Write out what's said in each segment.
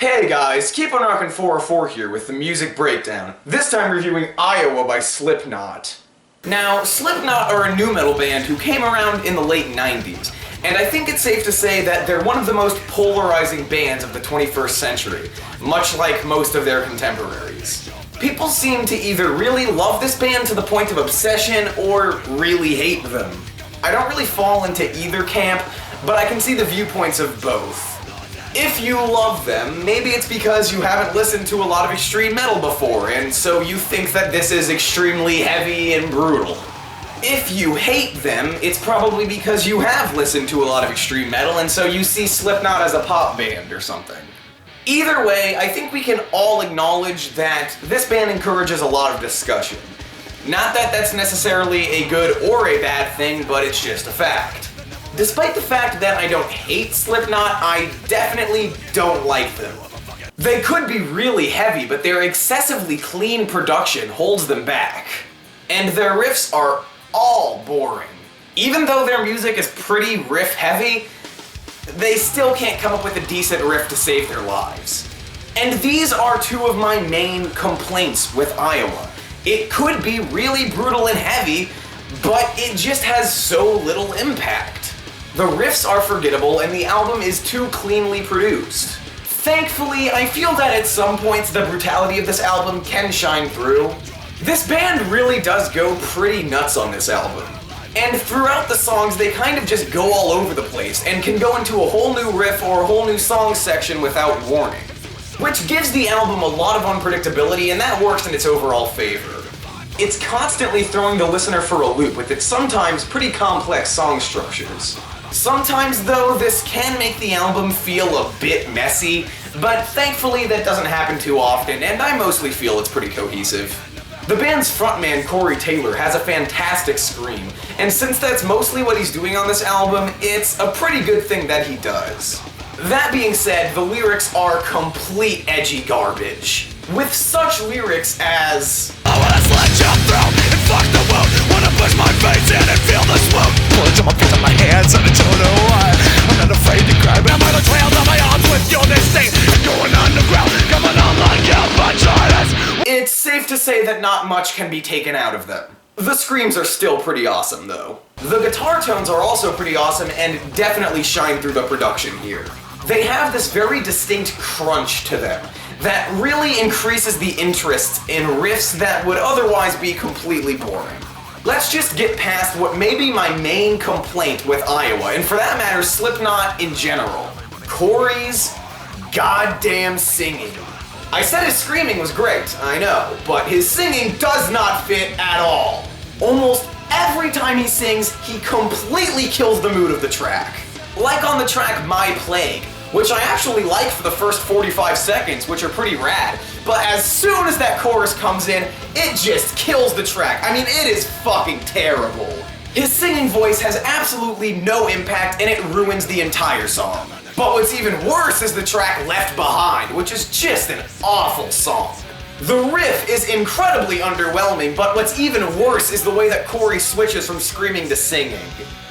Hey guys, Keep on Rockin' 404 here with the Music Breakdown, this time reviewing Iowa by Slipknot. Now, Slipknot are a nu metal band who came around in the late 90s, and I think it's safe to say that they're one of the most polarizing bands of the 21st century, much like most of their contemporaries. People seem to either really love this band to the point of obsession, or really hate them. I don't really fall into either camp, but I can see the viewpoints of both. If you love them, maybe it's because you haven't listened to a lot of extreme metal before, and so you think that this is extremely heavy and brutal. If you hate them, it's probably because you have listened to a lot of extreme metal, and so you see Slipknot as a pop band or something. Either way, I think we can all acknowledge that this band encourages a lot of discussion. Not that that's necessarily a good or a bad thing, but it's just a fact. Despite the fact that I don't hate Slipknot, I definitely don't like them. They could be really heavy, but their excessively clean production holds them back. And their riffs are all boring. Even though their music is pretty riff heavy, they still can't come up with a decent riff to save their lives. And these are two of my main complaints with Iowa. It could be really brutal and heavy, but it just has so little impact. The riffs are forgettable and the album is too cleanly produced. Thankfully, I feel that at some points the brutality of this album can shine through. This band really does go pretty nuts on this album. And throughout the songs, they kind of just go all over the place and can go into a whole new riff or a whole new song section without warning. Which gives the album a lot of unpredictability, and that works in its overall favor. It's constantly throwing the listener for a loop with its sometimes pretty complex song structures. Sometimes, though, this can make the album feel a bit messy, but thankfully that doesn't happen too often, and I mostly feel it's pretty cohesive. The band's frontman, Corey Taylor, has a fantastic scream, and since that's mostly what he's doing on this album, it's a pretty good thing that he does. That being said, the lyrics are complete edgy garbage, with such lyrics as I wanna sledge your throat and fuck the wound. Wanna push my face in and feel the swoon. Pull it to my feet and my hands and I don't know why. I'm not afraid to cry, but I'm on the trails of my arms with you this thing. Going underground, coming on like a vaginas. It's safe to say that not much can be taken out of them. The screams are still pretty awesome, though. The guitar tones are also pretty awesome and definitely shine through the production here. They have this very distinct crunch to them that really increases the interest in riffs that would otherwise be completely boring. Let's just get past what may be my main complaint with Iowa, and for that matter, Slipknot in general. Corey's goddamn singing. I said his screaming was great, I know, but his singing does not fit at all. Almost every time he sings, he completely kills the mood of the track. Like on the track My Plague, which I actually like for the first 45 seconds, which are pretty rad, but as soon as that chorus comes in, it just kills the track. I mean, it is fucking terrible. His singing voice has absolutely no impact and it ruins the entire song. But what's even worse is the track Left Behind, which is just an awful song. The riff is incredibly underwhelming, but what's even worse is the way that Corey switches from screaming to singing.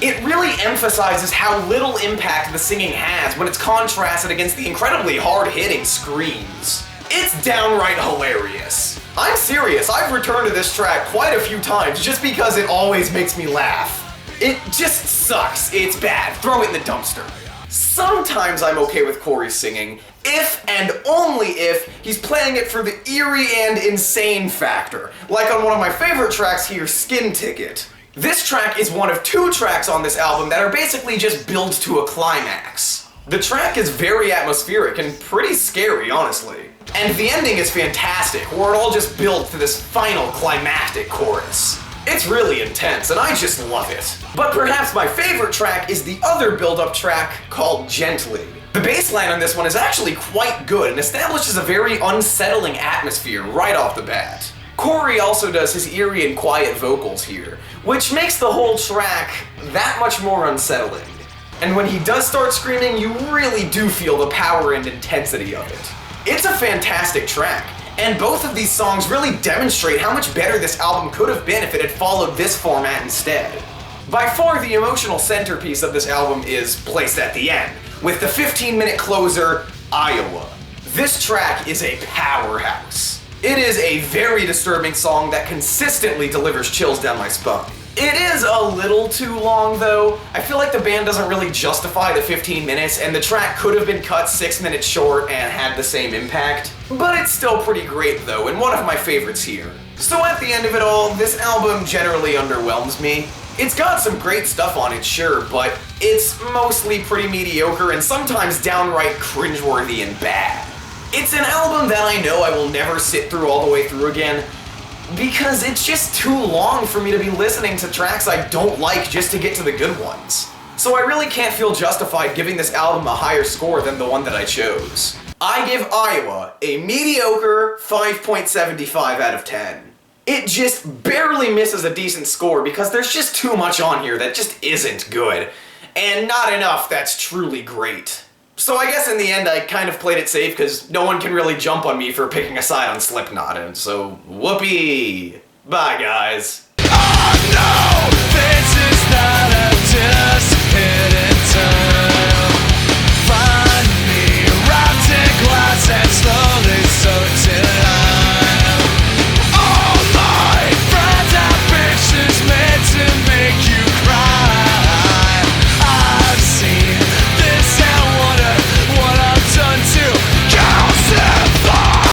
It really emphasizes how little impact the singing has when it's contrasted against the incredibly hard-hitting screams. It's downright hilarious. I'm serious, I've returned to this track quite a few times just because it always makes me laugh. It just sucks, it's bad, throw it in the dumpster. Sometimes I'm okay with Corey singing, if and only if he's playing it for the eerie and insane factor, like on one of my favorite tracks here, Skin Ticket. This track is one of two tracks on this album that are basically just built to a climax. The track is very atmospheric and pretty scary, honestly. And the ending is fantastic, where it all just builds to this final climactic chorus. It's really intense, and I just love it. But perhaps my favorite track is the other build-up track called Gently. The bass line on this one is actually quite good and establishes a very unsettling atmosphere right off the bat. Corey also does his eerie and quiet vocals here, which makes the whole track that much more unsettling. And when he does start screaming, you really do feel the power and intensity of it. It's a fantastic track, and both of these songs really demonstrate how much better this album could have been if it had followed this format instead. By far, the emotional centerpiece of this album is placed at the end, with the 15-minute closer, Iowa. This track is a powerhouse. It is a very disturbing song that consistently delivers chills down my spine. It is a little too long though. I feel like the band doesn't really justify the 15 minutes and the track could have been cut 6 minutes short and had the same impact. But it's still pretty great though, and one of my favorites here. So at the end of it all, this album generally underwhelms me. It's got some great stuff on it, sure, but it's mostly pretty mediocre and sometimes downright cringeworthy and bad. It's an album that I know I will never sit through all the way through again, because it's just too long for me to be listening to tracks I don't like just to get to the good ones. So I really can't feel justified giving this album a higher score than the one that I chose. I give Iowa a mediocre 5.75 out of 10. It just barely misses a decent score because there's just too much on here that just isn't good, and not enough that's truly great. So I guess in the end I kind of played it safe because no one can really jump on me for picking a side on Slipknot, and so whoopee! Bye guys. Oh no!